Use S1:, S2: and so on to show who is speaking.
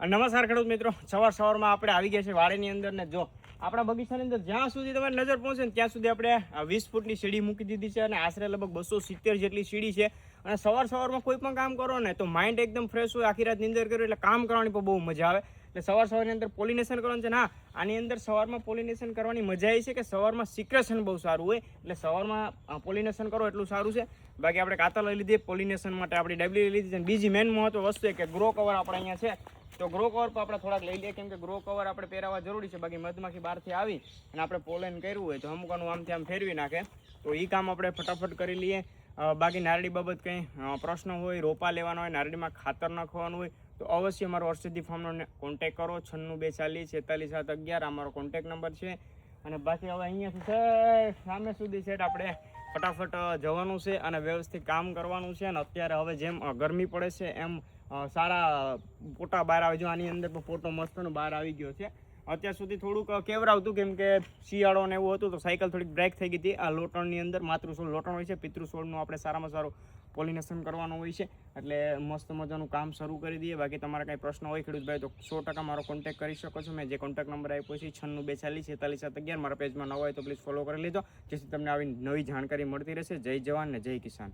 S1: નમસ્કાર ખેડૂત મિત્રો, સવારમાં આપણે આવી ગયા છે વાડીની અંદર ને જો આપણા બગીચાની અંદર જ્યાં સુધી તમારી નજર પહોંચે ને ત્યાં સુધી આપણે 20 ફૂટની સીડી મૂકી દીધી છે અને આશરે લગભગ 270 જેટલી સીડી છે. અને સવારમાં કોઈ પણ કામ કરો ને તો માઇન્ડ એકદમ ફ્રેશ હોય, આખી રાત નિંદર કરો એટલે કામ કરવાની પણ બહુ મજા આવે. એટલે સવારની અંદર પોલિનેશન કરવાનું છે ને. આની અંદર સવારમાં પોલિનેશન કરવાની મજા એ છે કે સવારમાં સિક્રેશન બહુ સારું હોય, એટલે સવારમાં પોલિનેશન કરો એટલું સારું છે. બાકી આપણે કાતર લઈ લીધી પોલિનેશન માટે, આપણી ડબલી લઈ લીધી છે. બીજી મેન મહત્વ વસ્તુ છે કે ગ્રો કવર આપણે અહીંયા છે, તો ગ્રો કવર પર આપણે થોડાક લઈ લઈએ, કેમ કે ગ્રો કવર આપણે પહેરાવવા જરૂરી છે. બાકી મધમાખી બહારથી આવી અને આપણે પોલેન કર્યું હોય તો અમુકનું આમથી આમ ફેરવી નાખે, તો એ કામ આપણે ફટાફટ કરી લઈએ. બાકી નારળી બાબત કંઈ પ્રશ્ન હોય, રોપા લેવાનો હોય, નારળીમાં ખાતર નાખવાનું હોય તો અવશ્ય અમારો ઔષધિ ફાર્મનો કોન્ટેક કરો. 96 240 46 7 11 અમારો કોન્ટેક નંબર છે. અને બાકી હવે અહીંયાથી સામે સુધી છે આપણે ફટાફટ જવાનું છે અને વ્યવસ્થિત કામ કરવાનું છે. અને અત્યારે હવે જેમ ગરમી પડે છે એમ સારા પોટા બહાર આવે. જો આની અંદર પણ પોટો મસ્તનો બહાર આવી ગયો છે. અત્યાર સુધી થોડુંક કેવરાવતું, કેમ કે શિયાળો ને એવું હતું તો સાયકલ થોડીક બ્રેક થઈ ગઈ હતી. આ લોટણની અંદર માતૃછોડ લોટણ હોય છે, પિતૃછોડનું આપણે સારામાં સારું પોલિનેશન કરવાનું હોય છે. એટલે મસ્ત મજાનું કામ શરૂ કરી દઈએ. બાકી તમારા કાંઈ પ્રશ્ન હોય ખેડૂતભાઈ તો 100% મારો કોન્ટેક કરી શકો છો. મેં જે કોન્ટેક નંબર આપ્યો છે 96 240 46 7 11. મારા પેજમાં નવા હોય તો પ્લીઝ ફોલો કરી લેજો, જેથી તમને આવી નવી જાણકારી મળતી રહેશે. જય જવાન ને જય કિસાન.